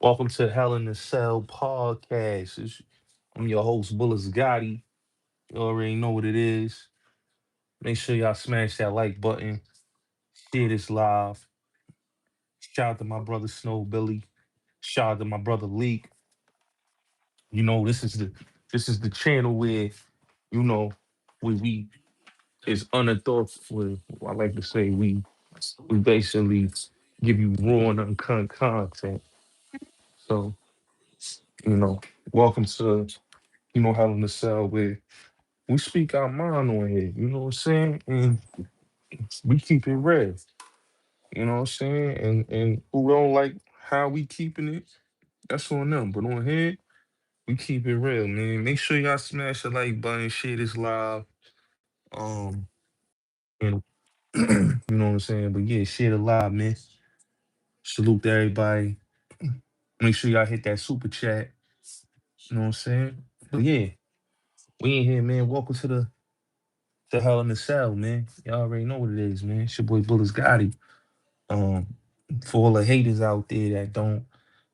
Welcome to Hell in the Cell podcast. I'm your host, Bullis Gotti. You already know what it is. Make sure y'all smash that like button, share this live. Shout out to my brother Snow Billy. Shout out to my brother Leak. You know, this is the channel where, you know, we is unadulterated. I like to say we basically give you raw and uncut content. So, you know, welcome to Hell in the Cell where we speak our mind on here, you know what I'm saying? And we keep it real, you know what I'm saying? And who don't like how we keeping it, that's on them. But on here, we keep it real, man. Make sure y'all smash the like button, share this live. Um, and you know what I'm saying? But yeah, share the live, man. Salute to everybody. Make sure y'all hit that super chat. You know what I'm saying? But yeah, we in here, man. Welcome to Hell in the Cell, man. Y'all already know what it is, man. It's your boy Bullis Gotti. Um, for all the haters out there that don't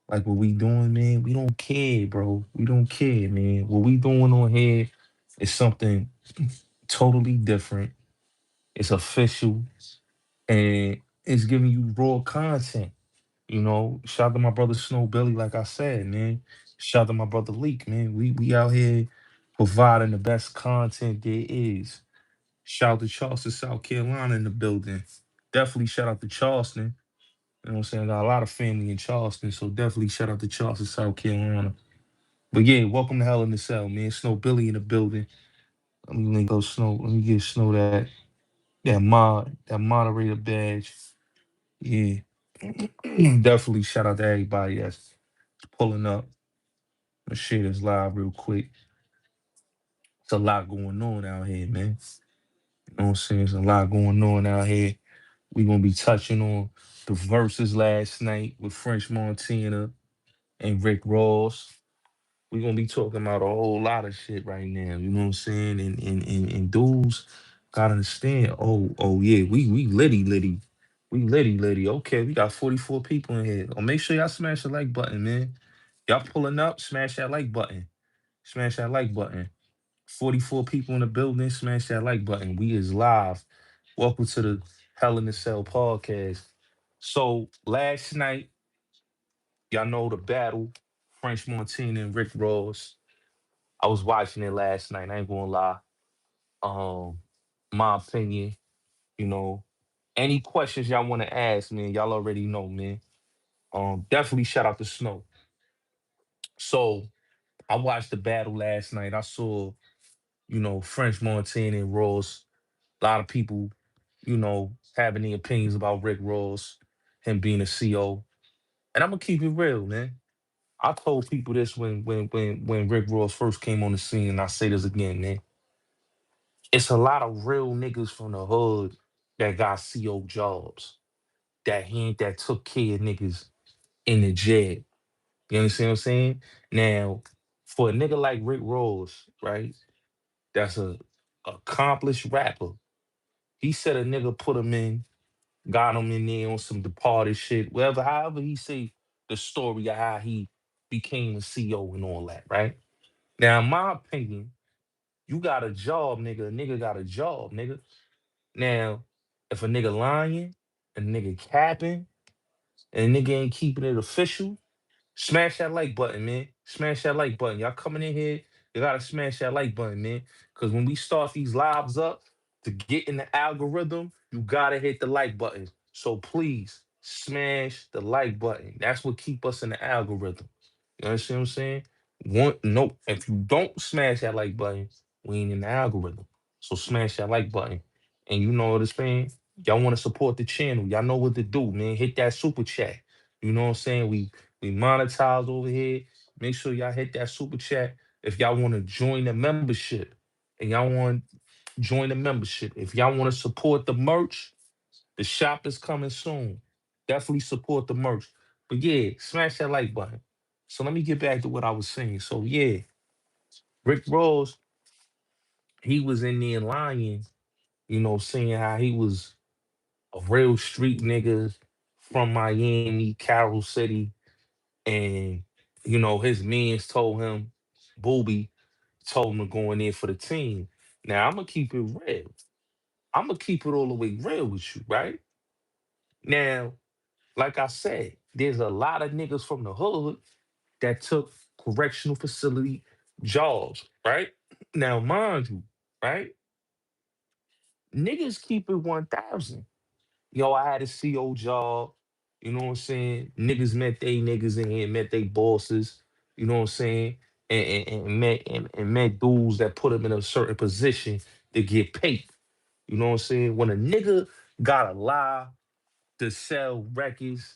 like what we doing, man, we don't care, bro. We don't care, man. What we doing on here is something totally different. It's official and it's giving you raw content. You know, shout out to my brother Snow Billy, like I said, man. Shout out to my brother Leak, man. We out here providing the best content there is. Shout out to Charleston, South Carolina in the building. Definitely shout out to Charleston. You know what I'm saying? I got a lot of family in Charleston, so definitely shout out to Charleston, South Carolina. But yeah, welcome to Hell in the Cell, man. Snow Billy in the building. Let me go Snow. Let me give Snow that moderator badge. Yeah. Definitely shout out to everybody that's pulling up. Let's share this live real quick. It's a lot going on out here, man. You know what I'm saying? There's a lot going on out here. We gonna be touching on the verses last night with French Montana and Rick Ross. We're gonna be talking about a whole lot of shit right now. You know what I'm saying? And dudes gotta understand. Oh yeah, we litty. We litty. Okay, we got 44 people in here. Oh, make sure y'all smash the like button, man. Y'all pulling up, smash that like button. Smash that like button. 44 people in the building, smash that like button. We is live. Welcome to the Hell in the Cell podcast. So last night, y'all know the battle, French Montana and Rick Ross. I was watching it last night. I ain't gonna lie. Um, my opinion, you know. Any questions y'all want to ask, man? Y'all already know, man. Definitely shout out to Snow. So I watched the battle last night. I saw, French Montana and Ross. A lot of people, having the opinions about Rick Ross, him being a CO. And I'm gonna keep it real, man. I told people this when Rick Ross first came on the scene, and I say this again, man. It's a lot of real niggas from the hood that got CO jobs that took care of niggas in the jail. You understand what I'm saying? Now, for a nigga like Rick Ross, right? That's a accomplished rapper. He said a nigga put him in, got him in there on some departed shit, whatever, however he say the story of how he became a CO and all that, right? Now, in my opinion, you got a job, nigga. A nigga got a job, nigga. Now, if a nigga lying, a nigga capping, and a nigga ain't keeping it official, smash that like button, man. Smash that like button. Y'all coming in here, you gotta smash that like button, man. Cause when we start these lives up to get in the algorithm, you gotta hit the like button. So please smash the like button. That's what keep us in the algorithm. You understand what I'm saying? No, if you don't smash that like button, we ain't in the algorithm. So smash that like button. And you know what I'm saying? Y'all want to support the channel. Y'all know what to do, man. Hit that super chat. You know what I'm saying? We monetize over here. Make sure y'all hit that super chat if y'all want to join the membership. And y'all want to join the membership. If y'all want to support the merch, the shop is coming soon. Definitely support the merch. But yeah, smash that like button. So let me get back to what I was saying. So yeah, Rick Ross, he was in there lying, saying how he was a real street nigga from Miami, Carroll City, And his mans told him, Booby told him to go in there for the team. Now I'm gonna keep it real. I'm gonna keep it all the way real with you, right? Now, like I said, there's a lot of niggas from the hood that took correctional facility jobs, right? Now, mind you, right? Niggas keep it 1,000. Yo, I had a CO job. You know what I'm saying? Niggas met they niggas in here, met they bosses. You know what I'm saying? And met dudes that put them in a certain position to get paid. You know what I'm saying? When a nigga got a lie to sell records,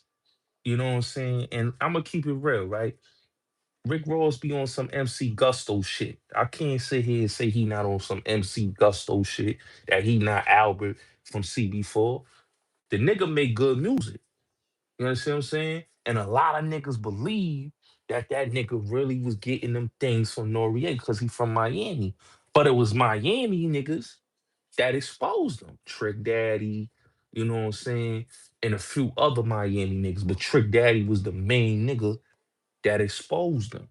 you know what I'm saying? And I'm gonna keep it real, right? Rick Ross be on some MC Gusto shit. I can't sit here and say he not on some MC Gusto shit, that he not Albert from CB4. The nigga make good music. You understand what I'm saying? And a lot of niggas believe that that nigga really was getting them things from Noriega because he from Miami. But it was Miami niggas that exposed him. Trick Daddy, you know what I'm saying? And a few other Miami niggas. But Trick Daddy was the main nigga that exposed him.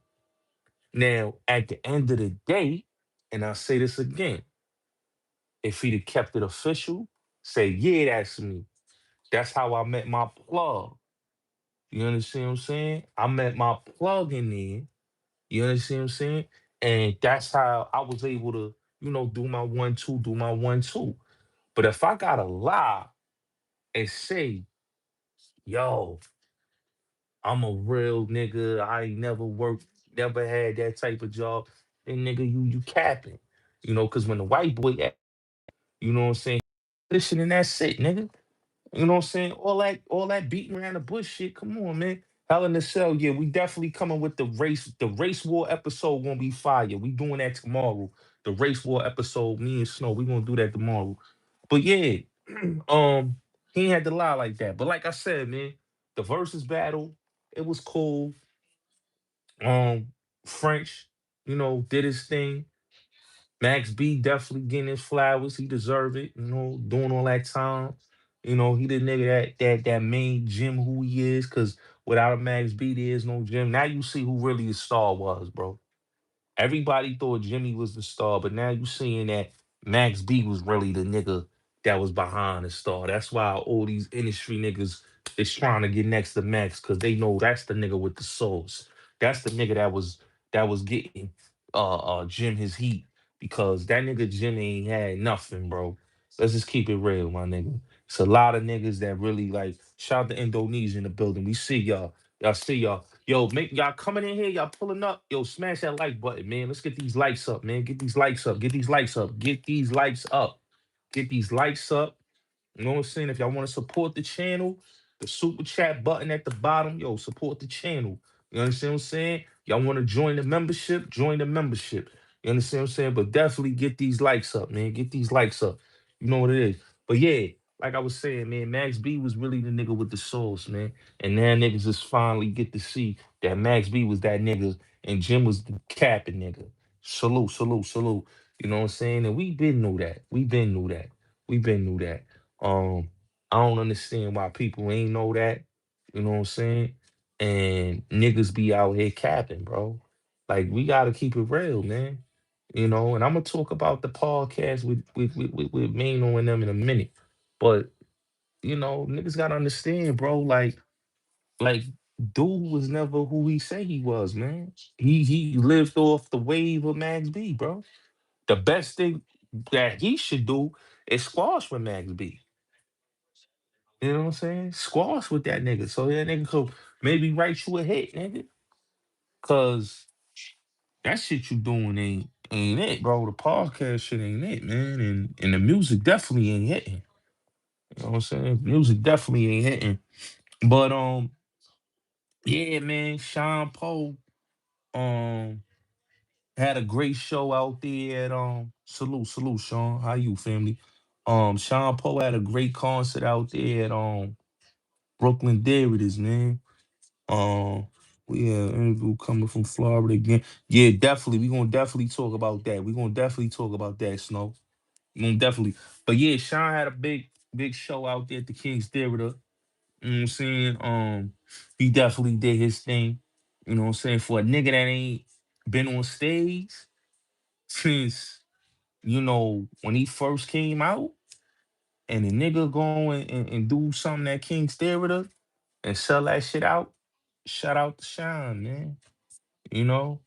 Now, at the end of the day, and I'll say this again, if he'd have kept it official, say, yeah, that's me. That's how I met my plug. You understand what I'm saying? I met my plug in there. You understand what I'm saying? And that's how I was able to, do my 1-2, do my 1-2. But if I gotta lie and say, yo, I'm a real nigga, I ain't never worked, never had that type of job, then nigga, you capping. Cause when the white boy, you know what I'm saying, listen and that's it, nigga. You know what I'm saying? All that beating around the bush shit. Come on, man. Hell in the Cell, yeah, we definitely coming with the race. The race war episode gonna be fire. We doing that tomorrow. The race war episode, me and Snow, we gonna do that tomorrow. But yeah, he ain't had to lie like that. But like I said, man, the versus battle, it was cool. Um, French, did his thing. Max B definitely getting his flowers. He deserve it. Doing all that time. He the nigga that made Jim who he is. Cause without a Max B, there is no Jim. Now you see who really his star was, bro. Everybody thought Jimmy was the star, but now you seeing that Max B was really the nigga that was behind the star. That's why all these industry niggas is trying to get next to Max because they know that's the nigga with the sauce. That's the nigga that was getting Jim his heat because that nigga Jim ain't had nothing, bro. Let's just keep it real, my nigga. It's a lot of niggas that really like shout out to Indonesia in the building. We see y'all. Y'all see y'all. Yo, make y'all coming in here, y'all pulling up. Yo, smash that like button, man. Let's get these likes up, man. Get these likes up. Get these likes up. Get these likes up. Get these likes up. You know what I'm saying? If y'all want to support the channel, the super chat button at the bottom, yo, support the channel. You understand what I'm saying? Y'all want to join the membership? Join the membership. You understand what I'm saying? But definitely get these likes up, man. Get these likes up. You know what it is. But yeah, like I was saying, man, Max B was really the nigga with the sauce, man. And now niggas just finally get to see that Max B was that nigga and Jim was the capping nigga. Salute, salute, salute. You know what I'm saying? And we been knew that. We been knew that. We been knew that. Um, I don't understand why people ain't know that. You know what I'm saying? And niggas be out here capping, bro. Like we gotta keep it real, man. And I'm gonna talk about the podcast with Maino and them in a minute. But niggas gotta understand, bro. Like dude was never who he say he was, man. He lived off the wave of Max B, bro. The best thing that he should do is squash with Max B. You know what I'm saying? Squash with that nigga. So that nigga could maybe write you a hit, nigga. Cause that shit you doing ain't it, bro. The podcast shit ain't it, man. And the music definitely ain't hitting. You know what I'm saying? Music definitely ain't hitting. But yeah, man, Sean Poe um had a great show out there at salute, Sean. How you family? Sean Poe had a great concert out there at Brooklyn Dairies, man. Um, we had an interview coming from Florida again. Yeah, definitely. We're gonna definitely talk about that. We're gonna definitely talk about that, Snow. We gonna definitely. But yeah, Sean had a big show out there at the King's Theater. You know what I'm saying? He definitely did his thing. You know what I'm saying? For a nigga that ain't been on stage since, when he first came out, and the nigga go and do something at King's Theater and sell that shit out, shout out to Sean, man. You know?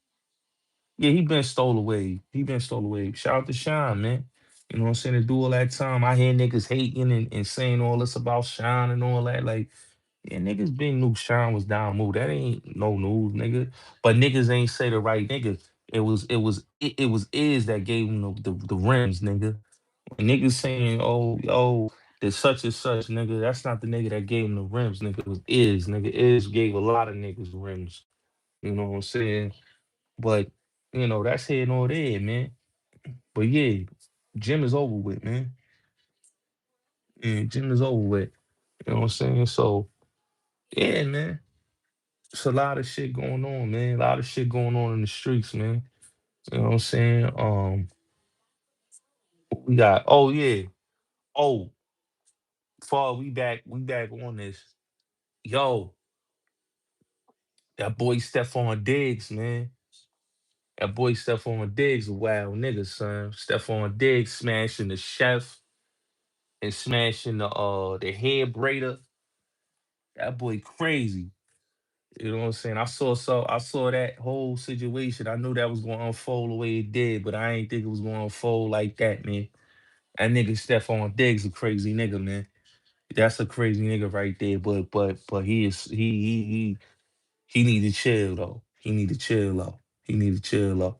Yeah, he been stole away. He been stole away. Shout out to Sean, man. You know what I'm saying? To do all that time. I hear niggas hating and saying all this about Sean and all that. Like, yeah, niggas been knew Sean was down move. That ain't no news, nigga. But niggas ain't say the right nigga. It was is that gave him the rims, nigga. When niggas saying, oh, yo, there's such and such, nigga. That's not the nigga that gave him the rims, nigga. It was is, nigga. Is gave a lot of niggas rims. You know what I'm saying? But that's here nor there, man. But yeah, gym is over with, man. Yeah, gym is over with. You know what I'm saying? So yeah, man. It's a lot of shit going on, man. A lot of shit going on in the streets, man. You know what I'm saying? We got oh yeah. Oh, fall, we back on this. Yo, that boy Stephon Diggs, man. That boy Stephon Diggs a wild nigga, son. Stephon Diggs smashing the chef and smashing the head braider. That boy crazy. You know what I'm saying? I saw that whole situation. I knew that was gonna unfold the way it did, but I ain't think it was gonna unfold like that, man. That nigga Stephon Diggs a crazy nigga, man. That's a crazy nigga right there. But he need to chill though. He need to chill though. He need to chill though.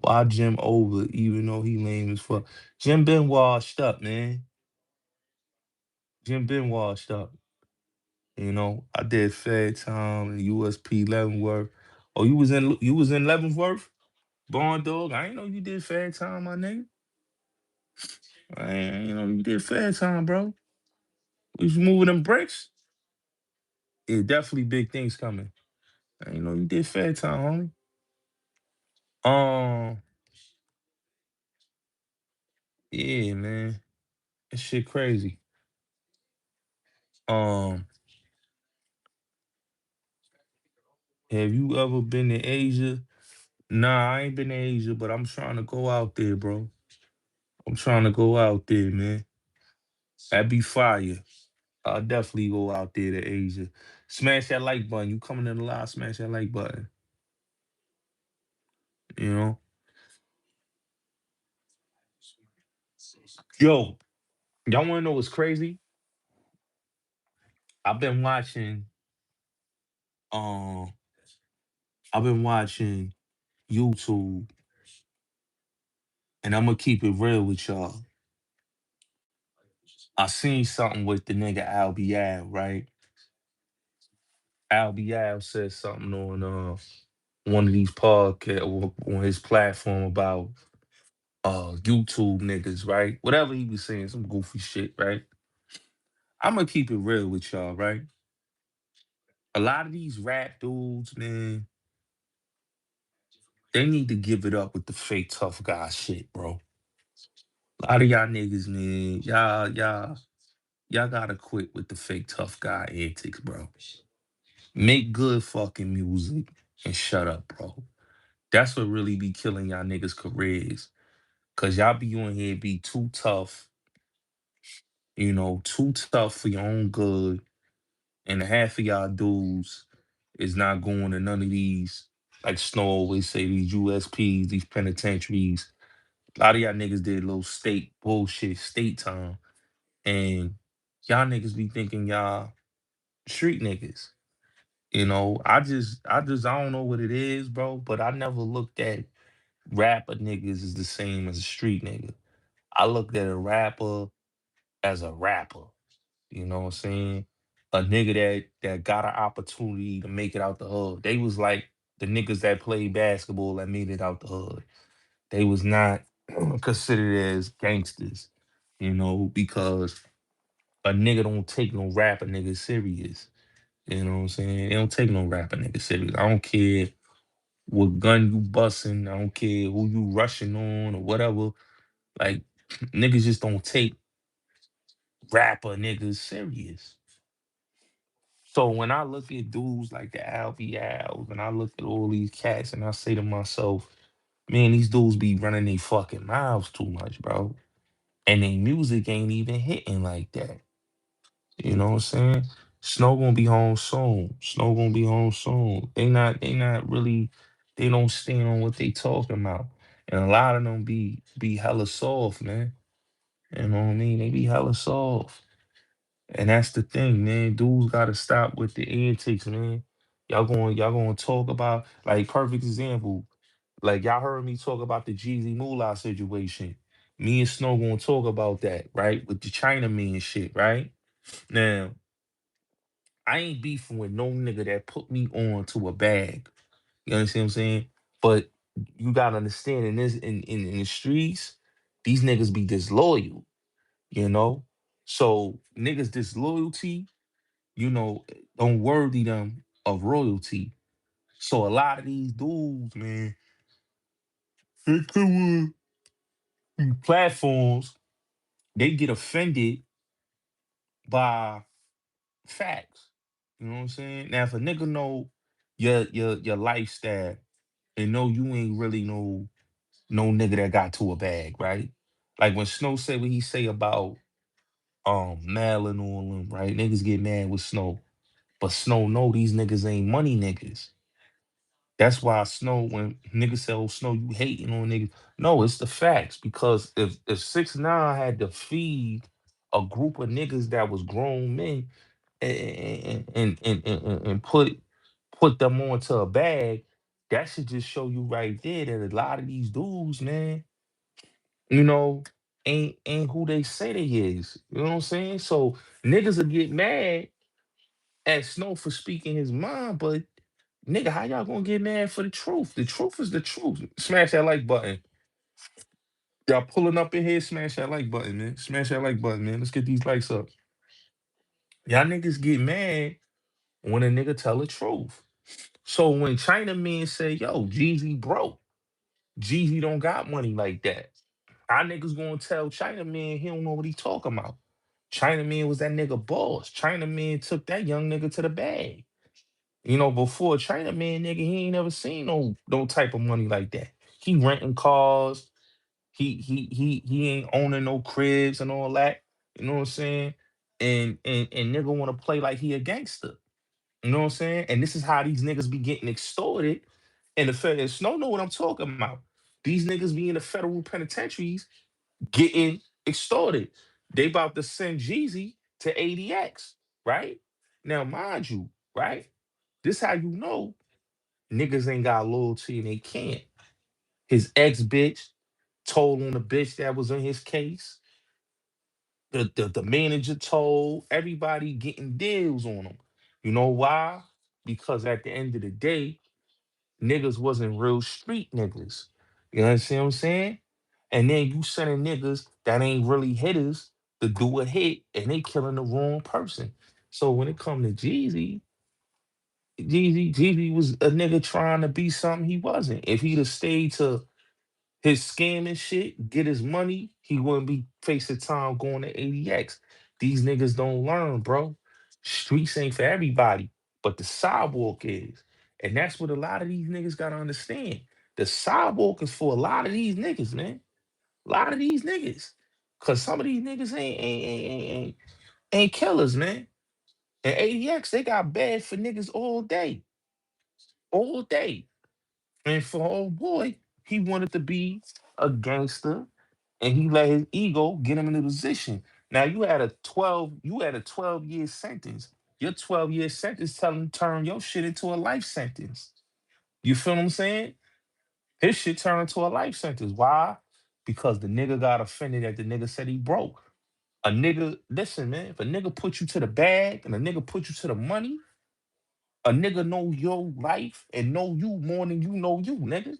Why Jim over, even though he lame as fuck. Jim been washed up, man. Jim been washed up. I did Fed Time and USP Leavenworth. Oh, you was in Leavenworth? Born dog. I ain't know you did Fed Time, my nigga. I ain't know you did Fed Time, bro. Was you moving them bricks? Yeah, definitely big things coming. I ain't know you did Fed Time, homie. Yeah, man. That shit crazy. Um, have you ever been to Asia? Nah, I ain't been to Asia, but I'm trying to go out there, bro. I'm trying to go out there, man. That'd be fire. I'll definitely go out there to Asia. Smash that like button. You coming in the live, smash that like button. You know? Yo, y'all wanna know what's crazy? I've been watching um I've been watching YouTube, and I'm gonna keep it real with y'all. I seen something with the nigga Al, right? Al said something on one of these podcasts on his platform about YouTube niggas, right? Whatever he was saying, some goofy shit, right? I'm gonna keep it real with y'all, right? A lot of these rap dudes, man, they need to give it up with the fake tough guy shit, bro. A lot of y'all niggas, man, y'all gotta quit with the fake tough guy antics, bro. Make good fucking music and shut up, bro. That's what really be killing y'all niggas' careers. Cause y'all be on here be too tough, too tough for your own good. And half of y'all dudes is not going to none of these, like Snow always say, these USPs, these penitentiaries. A lot of y'all niggas did little state bullshit, state time. And y'all niggas be thinking y'all street niggas. I don't know what it is, bro, but I never looked at rapper niggas as the same as a street nigga. I looked at a rapper as a rapper. You know what I'm saying? A nigga that got an opportunity to make it out the hood. They was like the niggas that played basketball that made it out the hood. They was not considered as gangsters, because a nigga don't take no rapper nigga serious. You know what I'm saying? They don't take no rapper nigga serious. I don't care what gun you busting. I don't care who you rushing on or whatever. Like niggas just don't take rapper niggas serious. So when I look at dudes like the LBLs and I look at all these cats and I say to myself, man, these dudes be running their fucking mouths too much, bro. And their music ain't even hitting like that. You know what I'm saying? Snow gonna be home soon. Snow gonna be home soon. They not really, they don't stand on what they talking about. And a lot of them be hella soft, man. You know what I mean? They be hella soft. And that's the thing, man. Dudes gotta stop with the antics, man. Y'all going to talk about, like, perfect example. Like, y'all heard me talk about the Jeezy Moolah situation. Me and Snow gonna talk about that, right? With the Chinaman shit, right? Now, I ain't beefing with no nigga that put me on to a bag. You understand what I'm saying? But you gotta understand, in this in the streets, these niggas be disloyal, you know? So niggas disloyalty, don't worthy them of royalty. So a lot of these dudes, man, they come on platforms, they get offended by facts. You know what I'm saying? Now, if a nigga know your lifestyle and know you ain't really no nigga that got to a bag, right? Like when Snow said what he say about Mal and all them, right? Niggas get mad with Snow, but Snow know these niggas ain't money niggas. That's why Snow, when niggas say, "Oh, Snow, you hating on niggas," no, it's the facts. Because if 6ix9ine had to feed a group of niggas that was grown men and put them onto a bag, that should just show you right there that a lot of these dudes, man, you know, ain't who they say they is. You know what I'm saying? So niggas will get mad at Snow for speaking his mind, but nigga, how y'all gonna get mad for the truth? The truth is the truth. Smash that like button. Y'all pulling up in here, smash that like button, man. Smash that like button, man. Let's get these likes up. Y'all niggas get mad when a nigga tell the truth. So when China men say, yo, Jeezy broke, Jeezy don't got money like that. Our niggas gonna tell China man he don't know what he talking about. China man was that nigga boss. China man took that young nigga to the bag. Before China man, nigga, he ain't never seen no type of money like that. He renting cars. He ain't owning no cribs and all that. You know what I'm saying? And nigga want to play like he a gangster. You know what I'm saying? And this is how these niggas be getting extorted. And the feds Snow know what I'm talking about. These niggas be in the federal penitentiaries getting extorted. They about to send Jeezy to ADX, right? Now, mind you, right? This how you know niggas ain't got loyalty and they can't. His ex bitch told on the bitch that was in his case. The manager told everybody getting deals on him. You know why? Because at the end of the day, niggas wasn't real street niggas. You understand what I'm saying? And then you sending niggas that ain't really hitters to do a hit and they killing the wrong person. So when it come to Jeezy was a nigga trying to be something he wasn't. If he'd have stayed to his scam and shit, get his money, he wouldn't be facing time going to ADX. These niggas don't learn, bro. Streets ain't for everybody, but the sidewalk is. And that's what a lot of these niggas gotta understand. The sidewalk is for a lot of these niggas, man. A lot of these niggas. Cause some of these niggas ain't killers, man. And ADX, they got bad for niggas all day. All day. And for old boy, he wanted to be a gangster and he let his ego get him in a position. Now you had a 12-year sentence. Your 12-year sentence tell him turn your shit into a life sentence. You feel what I'm saying? His shit turned into a life sentence. Why? Because the nigga got offended that the nigga said he broke. A nigga, listen, man, if a nigga put you to the bag and a nigga put you to the money, a nigga know your life and know you more than you know you, nigga.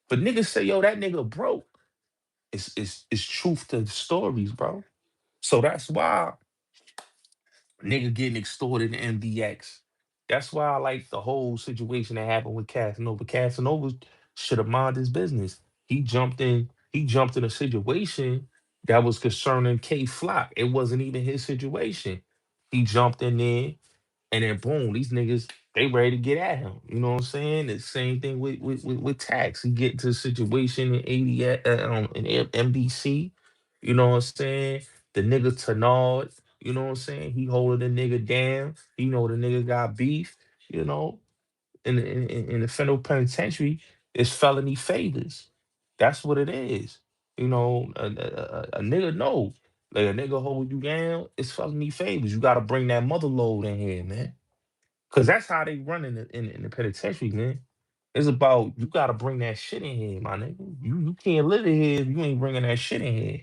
But niggas say, yo, that nigga broke. It's truth to the stories, bro. So that's why nigga getting extorted in MDX. That's why I like the whole situation that happened with Casanova. Casanova should have minded his business. He jumped in a situation that was concerning K Flock. It wasn't even his situation. He jumped in there And then boom, these niggas, they ready to get at him. You know what I'm saying? The same thing with tax. He get into a situation in 80 in MDC. You know what I'm saying? The nigga Tenard, you know what I'm saying? He holding the nigga down. You know the nigga got beef, you know. In the federal penitentiary, it's felony favors. That's what it is. You know, a nigga know. Like a nigga hold you down, it's felony favors. You gotta bring that mother load in here, man. Cause that's how they run in the penitentiary, man. It's about you gotta bring that shit in here, my nigga. You can't live in here if you ain't bringing that shit in here.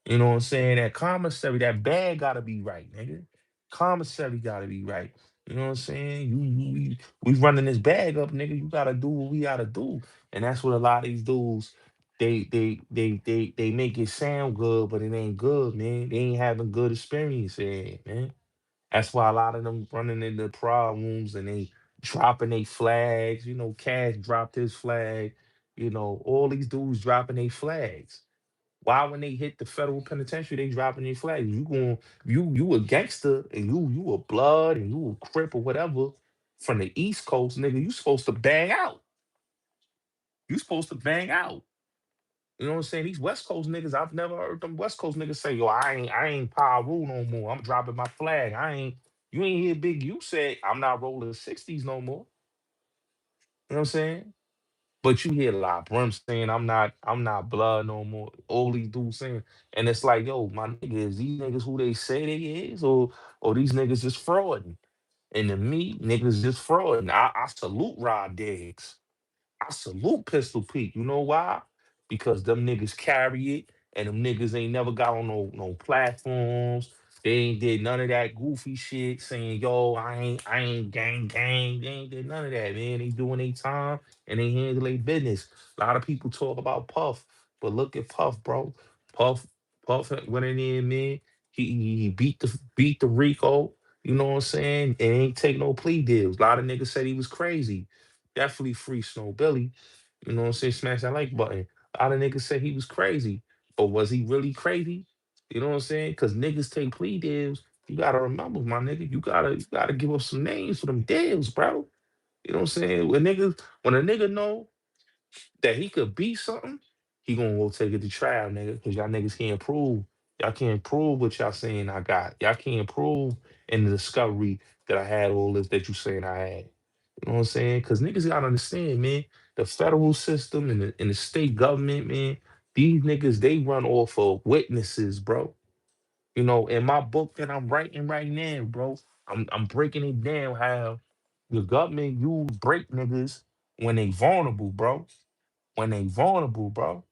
You know what I'm saying? That commissary, that bag gotta be right, nigga. Commissary gotta be right. You know what I'm saying? We running this bag up, nigga. You gotta do what we gotta do, and that's what a lot of these dudes they make it sound good, but it ain't good, man. They ain't having good experience, man. That's why a lot of them running into problems and they dropping their flags. You know, Cash dropped his flag. You know, all these dudes dropping their flags. Why when they hit the federal penitentiary, they dropping their flags? You going you a gangster and you a blood and you a crip or whatever from the East Coast, nigga. You supposed to bang out. You supposed to bang out. You know what I'm saying? These West Coast niggas, I've never heard them West Coast niggas say, yo, I ain't power rule no more. I'm dropping my flag. You ain't hear Big U say I'm not rolling 60s no more. You know what I'm saying? But you hear a lot of Brim saying I'm not blood no more. All these dudes saying, and it's like, yo, my nigga, is these niggas who they say they is, or these niggas just frauding? And to me, niggas just frauding. I salute Rod Diggs. I salute Pistol Pete. You know why? Because them niggas carry it, and them niggas ain't never got on no platforms. They ain't did none of that goofy shit saying, yo, I ain't gang. They ain't did none of that, man. They doing their time and they handle their business. A lot of people talk about Puff, but look at Puff, bro. Puff, Puff went in there, man. He beat the Rico, you know what I'm saying? And ain't take no plea deals. A lot of niggas said he was crazy. Definitely free Snow Billy. You know what I'm saying? Smash that like button. A lot of niggas said he was crazy. But was he really crazy? You know what I'm saying? Because niggas take plea deals. You gotta remember, my nigga, you gotta give up some names for them deals, bro. You know what I'm saying? When a nigga know that he could be something, he gonna go take it to trial, nigga. Cause y'all niggas can't prove. Y'all can't prove what y'all saying I got. Y'all can't prove in the discovery that I had all this that you saying I had. You know what I'm saying? Cause niggas gotta understand, man. The federal system and the state government, man. These niggas they run off of witnesses, bro. You know, in my book that I'm writing right now, bro, I'm breaking it down how the government use break niggas when they vulnerable, bro, when they vulnerable, bro.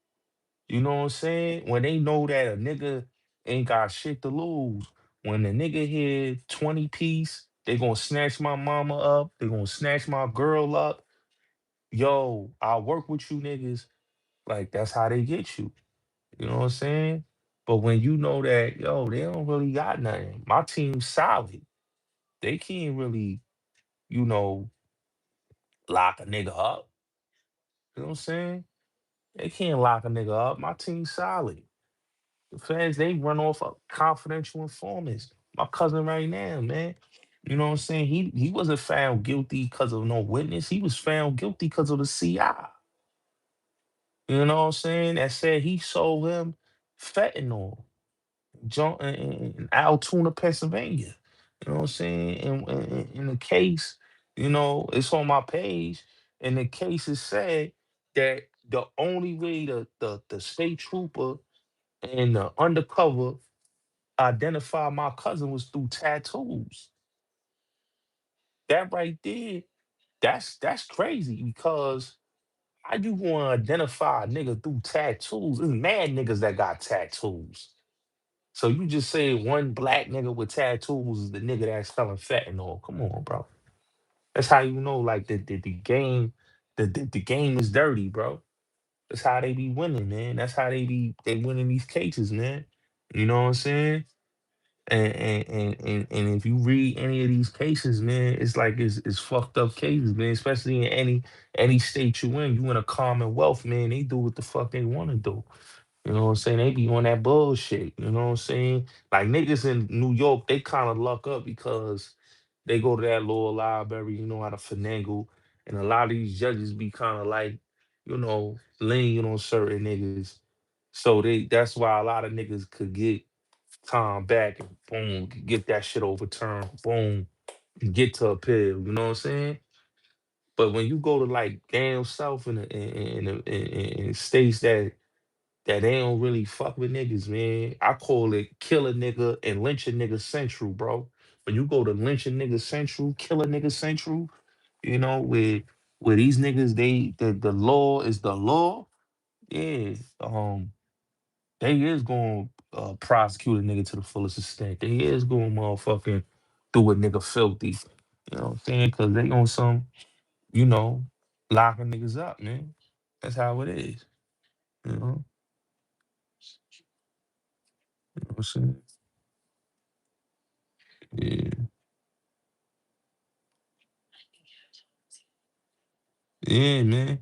You know what I'm saying? When they know that a nigga ain't got shit to lose. When the nigga hit 20 piece, they gonna snatch my mama up. They gonna snatch my girl up. Yo, I'll work with you niggas. Like that's how they get you. You know what I'm saying? But when you know that, yo, they don't really got nothing. My team's solid. They can't really, you know, lock a nigga up. You know what I'm saying? They can't lock a nigga up. My team's solid. The feds, they run off of confidential informants. My cousin right now, man. You know what I'm saying? He wasn't found guilty because of no witness. He was found guilty because of the CI. You know what I'm saying? That said he sold him fentanyl in Altoona, Pennsylvania. You know what I'm saying? In the case, you know, it's on my page. And the case is said that the only way the state trooper and the undercover identify my cousin was through tattoos. That right there, that's crazy because how you gonna identify a nigga through tattoos? There's mad niggas that got tattoos. So you just say one black nigga with tattoos is the nigga that's selling fentanyl. Come on, bro. That's how you know like the game, the game is dirty, bro. That's how they be winning, man. That's how they winning these cases, man. You know what I'm saying? And if you read any of these cases, man, it's like it's fucked up cases, man. Especially in any state you in a commonwealth, man. They do what the fuck they want to do. You know what I'm saying? They be on that bullshit. You know what I'm saying? Like niggas in New York, they kind of luck up because They go to that law library, you know how to finagle. And a lot of these judges be kind of like, lenient on certain niggas. So that's why a lot of niggas could get time back and boom, get that shit overturned, boom, and get to appeal. You know what I'm saying? But when you go to like down south in states that they don't really fuck with niggas, man. I call it kill a nigga and lynch a nigga central, bro. When you go to lynch a nigga central, kill a nigga central, where these niggas the law is the law, yeah. They is going to prosecute a nigga to the fullest extent. They is going to motherfucking do a nigga filthy. You know what I'm saying? Cause they on some, you know, locking niggas up, man. That's how it is. You know, you know what I'm saying? Yeah. Yeah, man.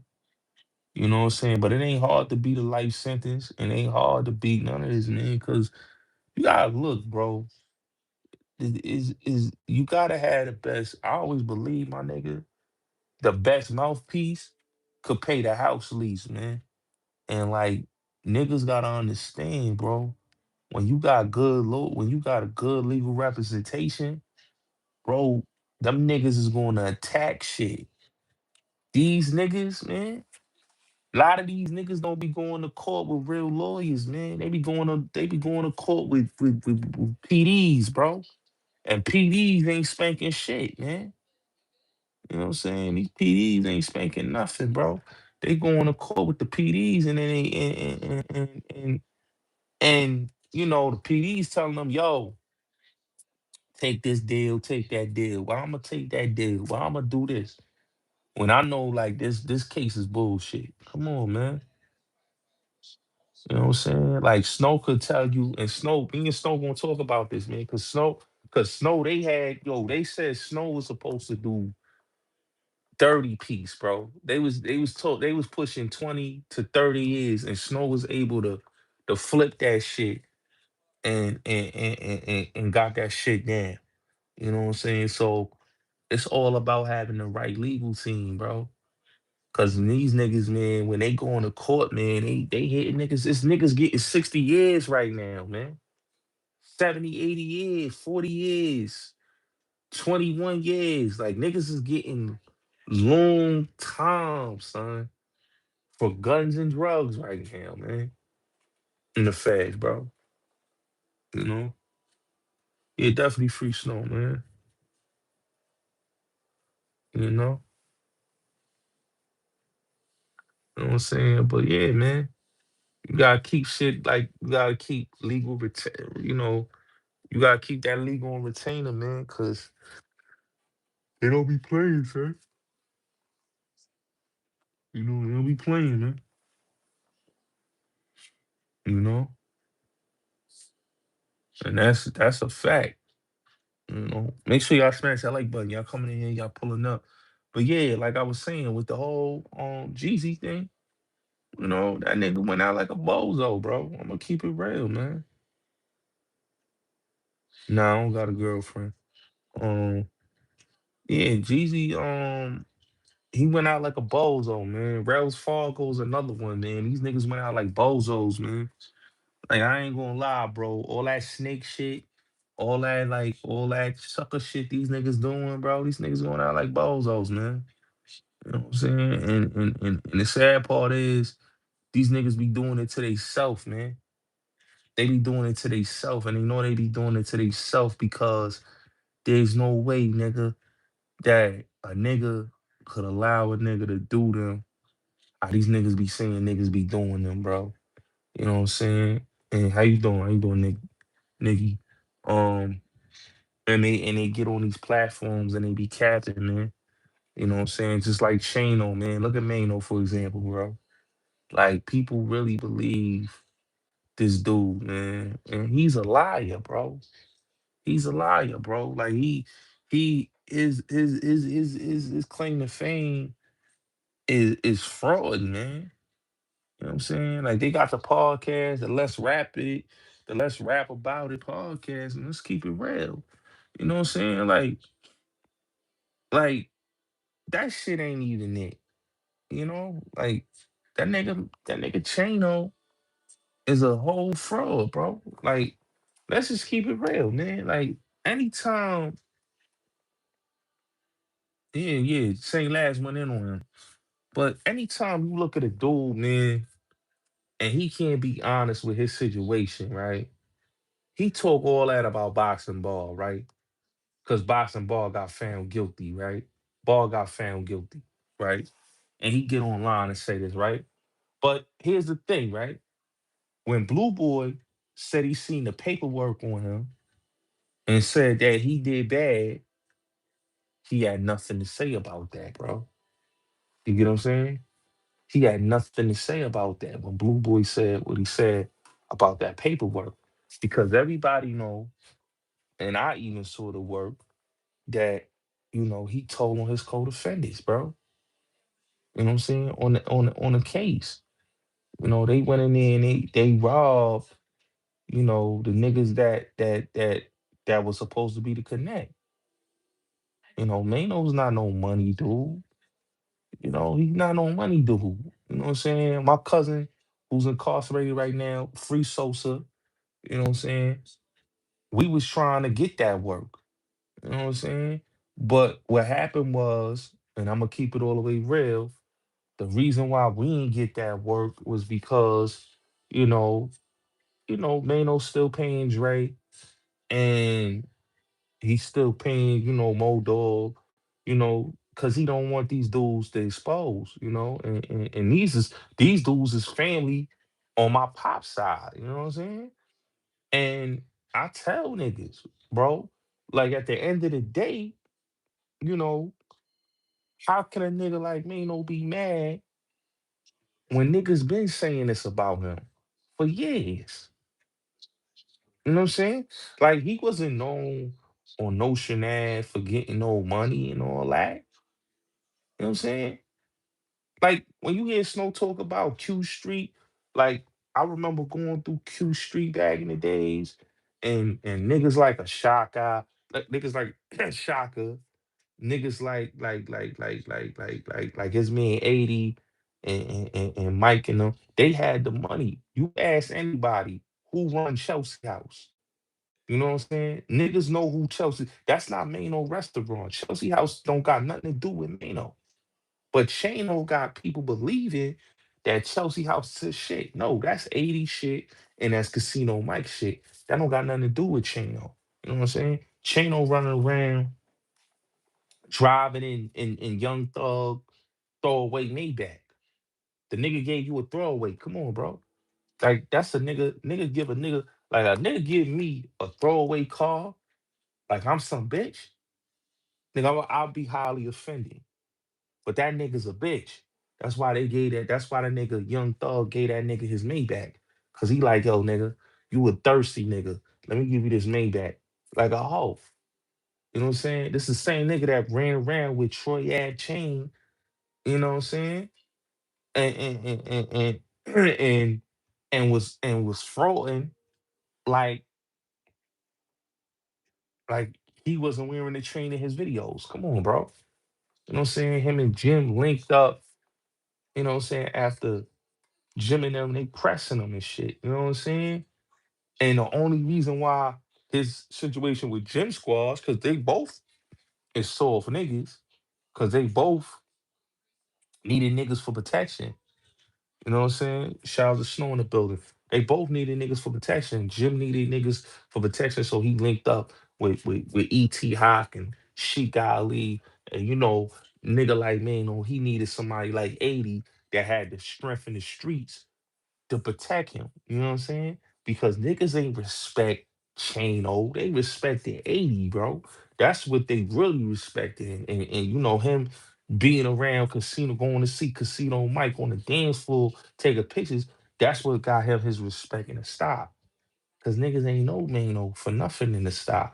You know what I'm saying? But it ain't hard to beat a life sentence. It ain't hard to beat none of this, man. Cause you gotta look, bro. Is you gotta have the best. I always believe, my nigga, the best mouthpiece could pay the house lease, man. And like niggas gotta understand, bro. When you got a good legal representation, bro, them niggas is gonna attack shit. These niggas, man. A lot of these niggas don't be going to court with real lawyers, man. They be going to court with PDs, bro. And PDs ain't spanking shit, man. You know what I'm saying? These PDs ain't spanking nothing, bro. They going to court with the PDs and then and the PDs telling them, yo, take this deal, take that deal. Well, I'm gonna take that deal. Well, I'm gonna do this. When I know like this case is bullshit. Come on, man. You know what I'm saying? Like Snow could tell you, and Snow, me and Snow gonna talk about this, man. Cause Snow, they said Snow was supposed to do 30 piece, bro. They was pushing 20 to 30 years, and Snow was able to flip that shit and got that shit down. You know what I'm saying? So it's all about having the right legal team, bro. Cause these niggas, man, when they go into court, man, they hitting niggas. This niggas getting 60 years right now, man. 70, 80 years, 40 years, 21 years. Like niggas is getting long time, son, for guns and drugs right now, man. In the feds, bro. You know? Yeah, definitely free Snow, man. You know? You know what I'm saying? But yeah, man. You gotta keep shit like you gotta keep legal you gotta keep that legal on retainer, man, cause they don't be playing, sir. They don't be playing, man. You know? And that's a fact. Make sure y'all smash that like button. Y'all coming in here, y'all pulling up. But yeah, like I was saying, with the whole Jeezy thing, that nigga went out like a bozo, bro. I'm gonna keep it real, man. Nah, I don't got a girlfriend. Um, yeah, Jeezy, he went out like a bozo, man. Wells Fargo's another one, man. These niggas went out like bozos, man. Like I ain't gonna lie, bro. All that snake shit, all that sucker shit these niggas doing, bro. These niggas going out like bozos, man. You know what I'm saying? And the sad part is these niggas be doing it to they self, man. They be doing it to they self, and they know they be doing it to they self because there's no way, nigga, that a nigga could allow a nigga to do them. How these niggas be saying niggas be doing them, bro. You know what I'm saying? And how you doing? How you doing, nigga? Um, and they get on these platforms and they be capping, man. You know what I'm saying? Just like Shano, man. Look at Maino, for example, bro. Like people really believe this dude, man. And he's a liar, bro. He's a liar, bro. Like he his claim to fame is fraud, man. You know what I'm saying? Like they got the podcast, the Let's Rap About It podcast, and let's keep it real. You know what I'm saying? Like Like that shit ain't even it. You know, like that nigga Chano is a whole fraud, bro. Like, let's just keep it real, man. Like, anytime, yeah, yeah, say last one in on him. But anytime you look at a dude, man, and he can't be honest with his situation, right? He talk all that about boxing ball, right? Because boxing ball got found guilty, right? Ball got found guilty, right? And he get online and say this, right? But here's the thing, right? When Blue Boy said he seen the paperwork on him and said that he did bad, he had nothing to say about that, bro. You get what I'm saying? He had nothing to say about that when Blue Boy said what he said about that paperwork. Because everybody know, and I even saw the work that, he told on his co-defendants, bro. You know what I'm saying? On the case. They went in there and they robbed, the niggas that was supposed to be the connect. Maino's not no money dude. He's not no money dude. You know what I'm saying? My cousin who's incarcerated right now, Free Sosa, you know what I'm saying? We was trying to get that work. You know what I'm saying? But what happened was, and I'm gonna keep it all the way real, the reason why we didn't get that work was because, you know, Mano's still paying Dre and he's still paying, Mo Dog, because he don't want these dudes to expose, and these dudes is family on my pop side, you know what I'm saying? And I tell niggas, bro, like at the end of the day, you know, how can a nigga like Mano be mad when niggas been saying this about him for years? You know what I'm saying? Like he wasn't known on Notion Ave for getting no money and all that. You know what I'm saying? Like when you hear Snow talk about Q Street, like I remember going through Q Street back in the days, and niggas like a Shaka, like niggas like Shaka, niggas like his man 80 and Mike and them, they had the money. You ask anybody who run Chelsea House. You know what I'm saying? Niggas know who Chelsea. That's not Mano restaurant. Chelsea House don't got nothing to do with Mano. But Chano got people believing that Chelsea House is shit. No, that's 80 shit and that's Casino Mike shit. That don't got nothing to do with Chano. You know what I'm saying? Chano running around driving in Young Thug throwaway Maybach. The nigga gave you a throwaway. Come on, bro. Like that's a nigga give a nigga like a nigga give me a throwaway car like I'm some bitch. Nigga, I'll be highly offended. But that nigga's a bitch. That's why they gave that. That's why the nigga Young Thug gave that nigga his Maybach. Cause he like, yo, nigga, you a thirsty nigga. Let me give you this Maybach. Like a hoe. You know what I'm saying? This is the same nigga that ran around with Troy Ave chain, you know what I'm saying? And and was frauding like like he wasn't wearing the chain in his videos. Come on, bro. You know what I'm saying? Him and Jim linked up, you know what I'm saying, after Jim and them, they pressing him and shit. You know what I'm saying? And the only reason why his situation with Jim Squads, because they both is sold for niggas, because they both needed niggas for protection. You know what I'm saying? Shout out to Snow in the building. They both needed niggas for protection. Jim needed niggas for protection, so he linked up with E.T. Hawk and Sheik Ali. And nigga like me, he needed somebody like 80 that had the strength in the streets to protect him. You know what I'm saying? Because niggas ain't respect Chano. They respect the 80, bro. That's what they really respected. And him being around Casino, going to see Casino Mike on the dance floor, taking pictures, that's what got him his respect in the style. Cause niggas ain't know Mano for nothing in the style.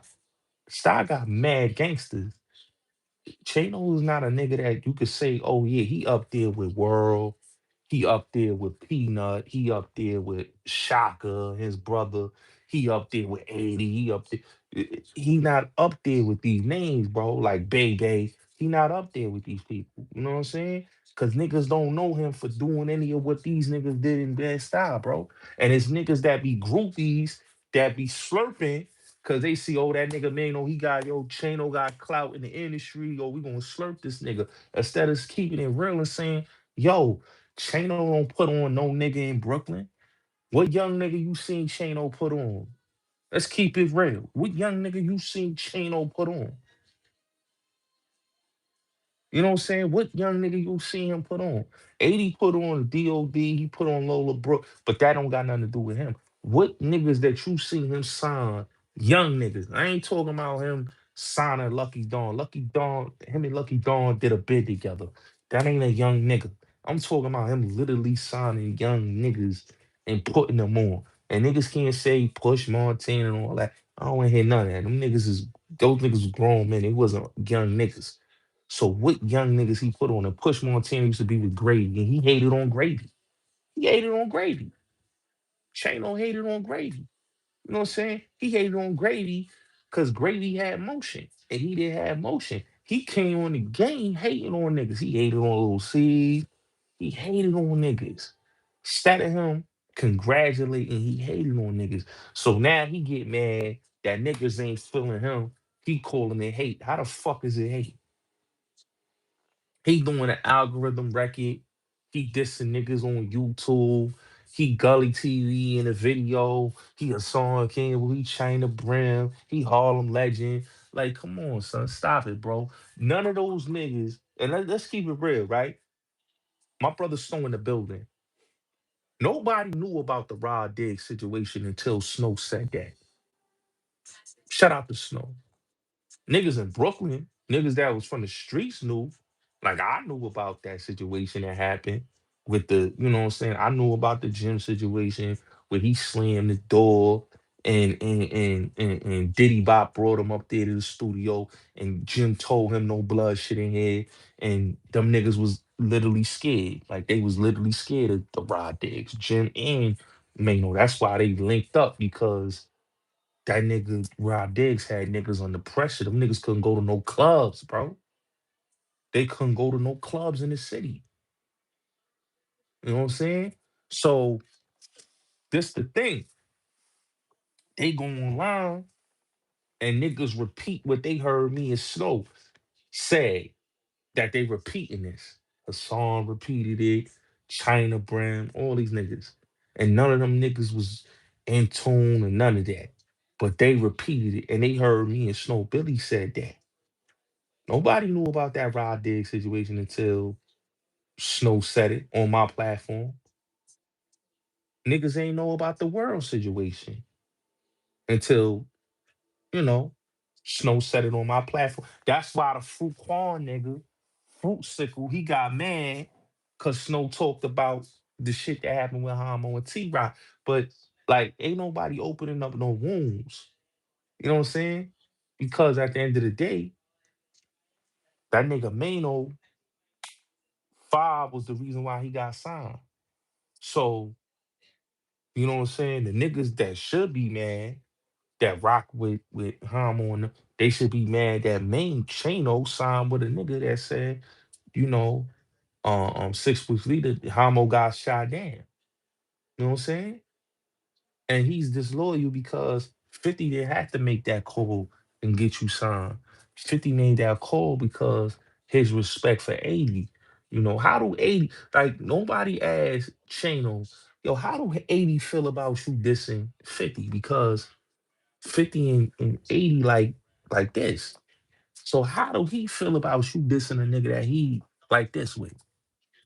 Style got mad gangsters. Chano is not a nigga that you could say, oh yeah, he up there with World, he up there with Peanut, he up there with Shaka, his brother, he up there with 80, he up there. He not up there with these names, bro, like Bay Bay. He not up there with these people. You know what I'm saying? Cause niggas don't know him for doing any of what these niggas did in bad style, bro. And it's niggas that be groupies that be slurping cause they see, oh, that nigga Maino, he got yo Chano got clout in the industry. Yo, we gonna slurp this nigga. Instead of keeping it real and saying, yo, Chano don't put on no nigga in Brooklyn. What young nigga you seen Chano put on? Let's keep it real. What young nigga you seen Chano put on? You know what I'm saying? What young nigga you see him put on? 80 put on DOD, he put on Lola Brooke, but that don't got nothing to do with him. What niggas that you see him sign, young niggas. I ain't talking about him signing Lucky Dawn. Lucky Dawn, him and Lucky Dawn did a bid together. That ain't a young nigga. I'm talking about him literally signing young niggas and putting them on. And niggas can't say push Montana and all that. I don't want to hear none of that. Them niggas is those niggas was grown men. It wasn't young niggas. So what young niggas he put on and Push Montana used to be with Grady, and he hated on Grady. He hated on Grady. Chano hated on Grady. You know what I'm saying? He hated on Grady because Grady had motion and he didn't have motion. He came on the game hating on niggas. He hated on Little C. He hated on niggas. Instead of him congratulating, he hated on niggas. So now he get mad that niggas ain't feeling him. He calling it hate. How the fuck is it hate? He doing an algorithm record. He dissing niggas on YouTube. He Gully TV in a video. He a song king. He China Brim. He Harlem Legend. Like, come on, son. Stop it, bro. None of those niggas, and let's keep it real, right? My brother Snow in the building. Nobody knew about the Rod Diggs situation until Snow said that. Shout out to Snow. Niggas in Brooklyn, niggas that was from the streets knew. Like I knew about that situation that happened with the, you know what I'm saying? I knew about the gym situation where he slammed the door and Diddy Bop brought him up there to the studio and Jim told him no blood shit in here. And them niggas was literally scared. Like they was literally scared of the Rod Diggs, Jim and Mano. That's why they linked up because that nigga Rob Diggs had niggas under pressure. Them niggas couldn't go to no clubs, bro. They couldn't go to no clubs in the city. You know what I'm saying? So this the thing. They go online and niggas repeat what they heard me and Snow say that they repeating this. Hassan repeated it, China Brand, all these niggas. And none of them niggas was in tune and none of that. But they repeated it and they heard me and Snow Billy said that. Nobody knew about that Rod Diggs situation until Snow said it on my platform. Niggas ain't know about the world situation until, you know, Snow said it on my platform. That's why the Fruit Quan nigga, Fruit Sickle, he got mad because Snow talked about the shit that happened with Homo and T Rock. But like, ain't nobody opening up no wounds. You know what I'm saying? Because at the end of the day, that nigga Mano 5 was the reason why he got signed. So, you know what I'm saying? The niggas that should be mad that rock with Homo and them, they should be mad that main Chano signed with a nigga that said, you know, 6 weeks later, Homo got shot down. You know what I'm saying? And he's disloyal because 50 didn't have to make that call and get you signed. 50 made that call because his respect for 80. You know, how do 80 like nobody asked Chano, yo, how do 80 feel about you dissing 50? Because 50 and 80 like this. So how do he feel about you dissing a nigga that he like this with?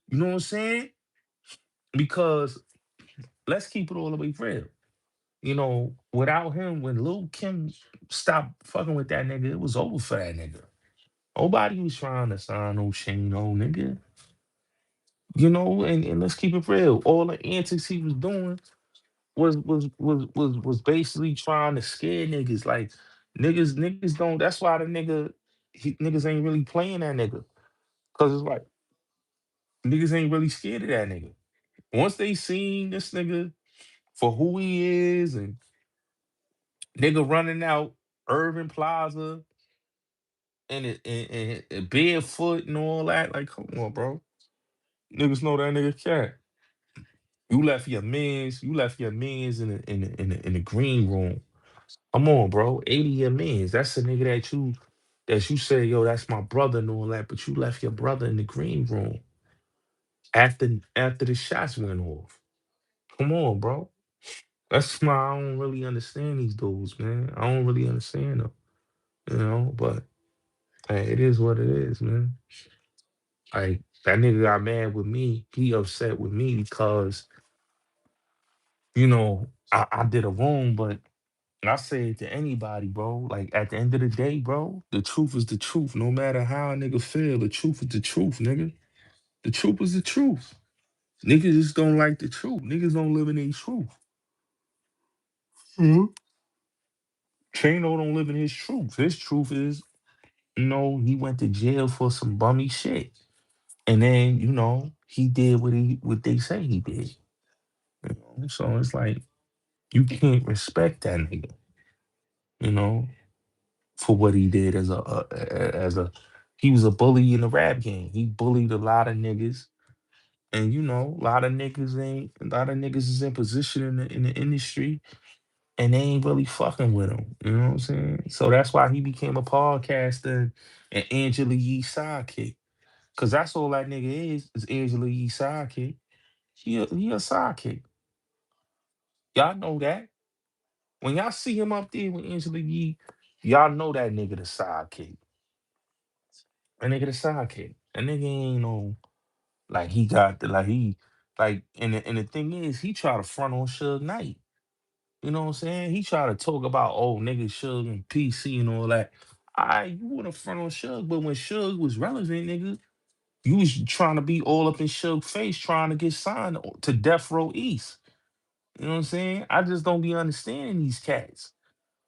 You know what I'm saying? Because let's keep it all the way real. You know, without him, when Lil Kim stopped fucking with that nigga, it was over for that nigga. Nobody was trying to sign no Shane, no nigga. You know, and let's keep it real. All the antics he was doing was basically trying to scare niggas. Like niggas don't. That's why the niggas ain't really playing that nigga. Cause it's like niggas ain't really scared of that nigga. Once they seen this nigga for who he is and nigga running out Irving Plaza and barefoot and all that. Like, come on, bro. Niggas know that nigga cat. You left your mans in the green room. Come on, bro. 80 your mans. That's the nigga that you say, yo, that's my brother and all that, but you left your brother in the green room after the shots went off. Come on, bro. That's why I don't really understand these dudes, man. I don't really understand them, but hey, it is what it is, man. Like that nigga got mad with me. He upset with me because, I did a wrong, but I say it to anybody, bro. Like at the end of the day, bro, the truth is the truth. No matter how a nigga feel, the truth is the truth, nigga. The truth is the truth. Niggas just don't like the truth. Niggas don't live in their truth. Mhm. Chano don't live in his truth. His truth is, he went to jail for some bummy shit. And then, he did what they say he did. So it's like you can't respect that nigga, you know, for what he did as a he was a bully in the rap game. He bullied a lot of niggas. And a lot of niggas is in position in the industry and they ain't really fucking with him. You know what I'm saying? So that's why he became a podcaster and Angela Yee's sidekick. Cause that's all that nigga is Angela Yee's sidekick. He a sidekick. Y'all know that. When y'all see him up there with Angela Yee, y'all know that nigga the sidekick. That nigga the sidekick. That nigga ain't no like he got the like he like and the thing is he try to front on Suge Knight. You know what I'm saying? He try to talk about niggas Suge and PC and all that. You wanna front on Suge, but when Suge was relevant, nigga, you was trying to be all up in Suge's face, trying to get signed to Death Row East. You know what I'm saying? I just don't be understanding these cats.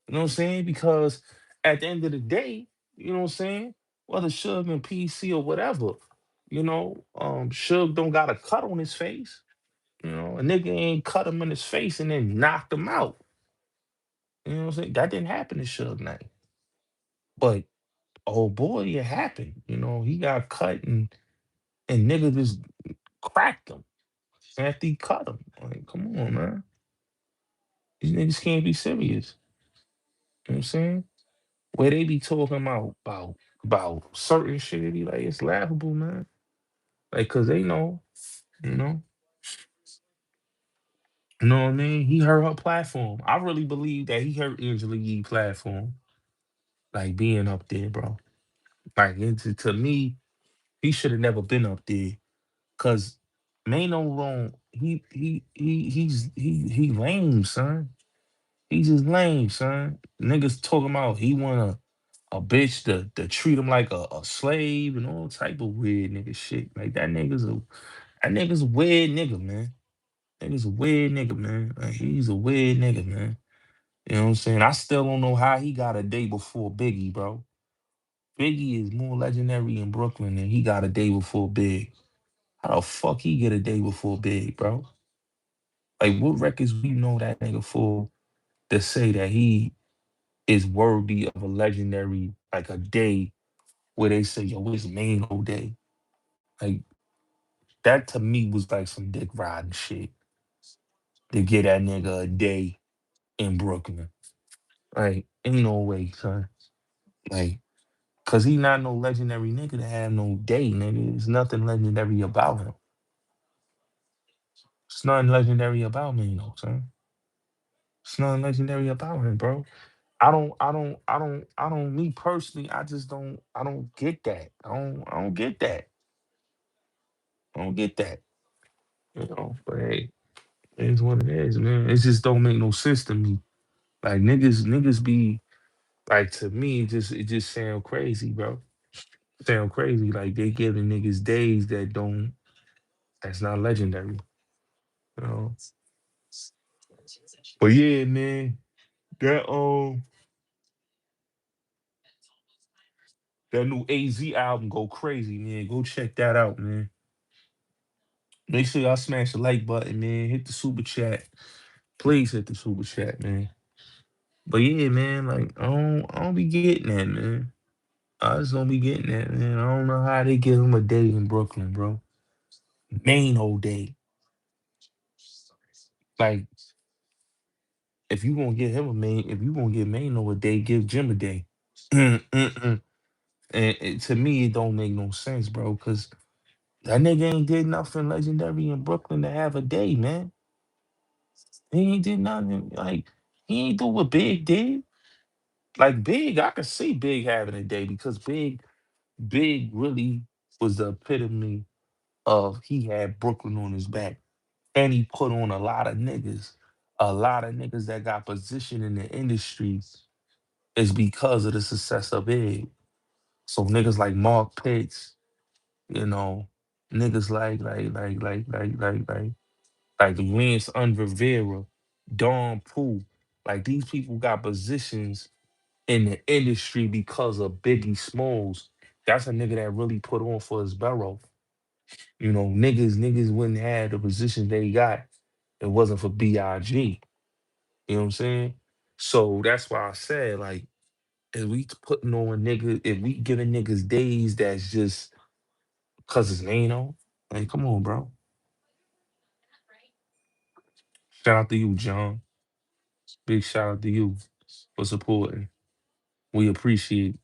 You know what I'm saying? Because at the end of the day, you know what I'm saying? Whether Suge and PC or whatever, Suge don't got a cut on his face. A nigga ain't cut him in his face and then knocked him out. You know what I'm saying? That didn't happen to Suge Knight. But oh boy, it happened. He got cut and nigga just cracked him after he cut him. Like, come on, man. These niggas can't be serious. You know what I'm saying? Where they be talking about certain shit, it be like it's laughable, man. Like, cause they know, you know, you know what I mean. He hurt her platform. I really believe that he hurt Angela Yee platform, like being up there, bro. Like, to me, he should have never been up there, cause Maino wrong. He lame, son. He just lame, son. Niggas talking about he want a bitch to treat him like a slave and all type of weird nigga shit. Like that nigga's a weird nigga, man. Nigga's a weird nigga, man. Like he's a weird nigga, man. You know what I'm saying? I still don't know how he got a day before Biggie, bro. Biggie is more legendary in Brooklyn than he got a day before Big. How the fuck he get a day before Big, bro? Like what records we know that nigga for to say that he is worthy of a legendary, like a day where they say, yo, it's main whole day. Like that to me was like some dick riding shit to get that nigga a day in Brooklyn. Like, ain't no way, son. Like, cause he not no legendary nigga to have no day, nigga. There's nothing legendary about him. It's nothing legendary about me, son. It's nothing legendary about him, bro. Me personally, I don't get that. I don't get that. I don't get that. But hey, it is what it is, man. It just don't make no sense to me. Like niggas be like to me, it just sound crazy, bro. Sound crazy. Like they giving niggas days that's not legendary. You know. But yeah, man, that um that new AZ album go crazy, man. Go check that out, man. Make sure y'all smash the like button, man. Hit the super chat. Please hit the super chat, man. But yeah, man, like I don't be getting that, man. I just don't be getting that, man. I don't know how they give him a day in Brooklyn, bro. Maino day. Like, if you gonna give him a main, if you gonna give Maino a day, give Jim a day. And to me, it don't make no sense, bro, because that nigga ain't did nothing legendary in Brooklyn to have a day, man. He ain't did nothing. Like, he ain't do what Big did. Like, Big, I could see Big having a day because Big really was the epitome of he had Brooklyn on his back. And he put on a lot of niggas. A lot of niggas that got positioned in the industry is because of the success of Big. So niggas like Mark Pitts, you know, niggas like Lance Rivera, Don Pooh. Like these people got positions in the industry because of Biggie Smalls. That's a nigga that really put on for his borough. You know, niggas wouldn't have the position they got. If it wasn't for BIG. You know what I'm saying? So that's why I said, like, if we putting on niggas, if we giving niggas days that's just cause it's Nano, like, come on, bro. Shout out to you, John. Big shout out to you for supporting. We appreciate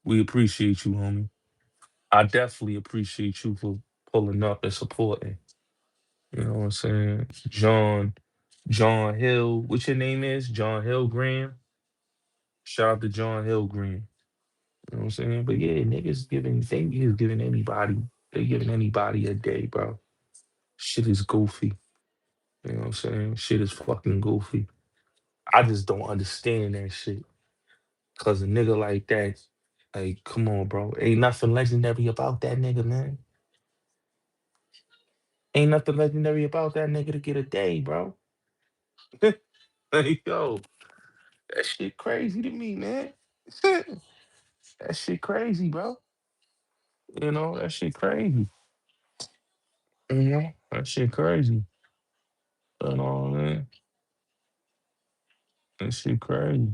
we appreciate you, homie. I definitely appreciate you for pulling up and supporting. You know what I'm saying? John Hill, what your name is? John Hill Graham. Shout out to John Hill Graham. You know what I'm saying? But yeah, niggas giving anybody, they giving anybody a day, bro. Shit is goofy. You know what I'm saying? Shit is fucking goofy. I just don't understand that shit. Cause a nigga like that, like, come on, bro. Ain't nothing legendary about that nigga, man. Ain't nothing legendary about that nigga to get a day, bro. Like, yo, that shit crazy to me, man. That shit crazy, bro. You know, that shit crazy. You know, that shit crazy. You know, man. That shit crazy.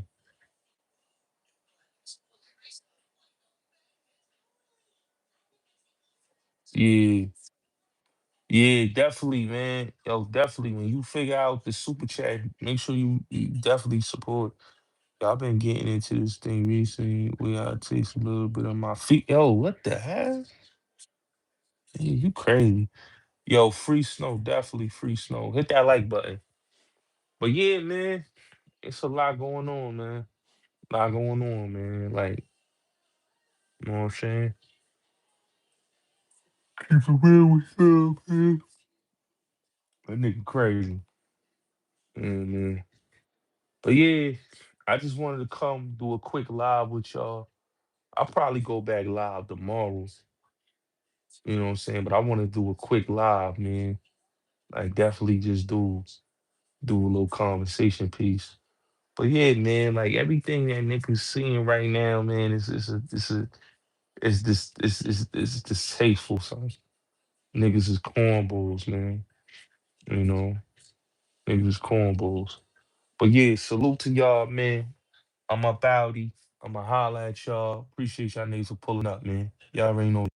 Yeah, yeah, definitely, man. Yo, definitely. When you figure out the super chat, make sure you definitely support. Y'all been getting into this thing recently where I taste a little bit of my feet. Yo, what the hell? Yeah, you crazy. Yo, free snow, definitely free snow. Hit that like button. But yeah, man, it's a lot going on, man. A lot going on, man. Like, you know what I'm saying? Keep it real with yourself, man. That nigga crazy. Man. But yeah, I just wanted to come do a quick live with y'all. I'll probably go back live tomorrow. You know what I'm saying? But I want to do a quick live, man. Like definitely just do a little conversation piece. But yeah, man, like everything that niggas seeing right now, man, is distasteful, son. Niggas is cornballs, man. You know, niggas is cornballs. But yeah, salute to y'all, man. I'm up outy. I'ma holla at y'all. Appreciate y'all niggas for pulling up, man. Y'all already know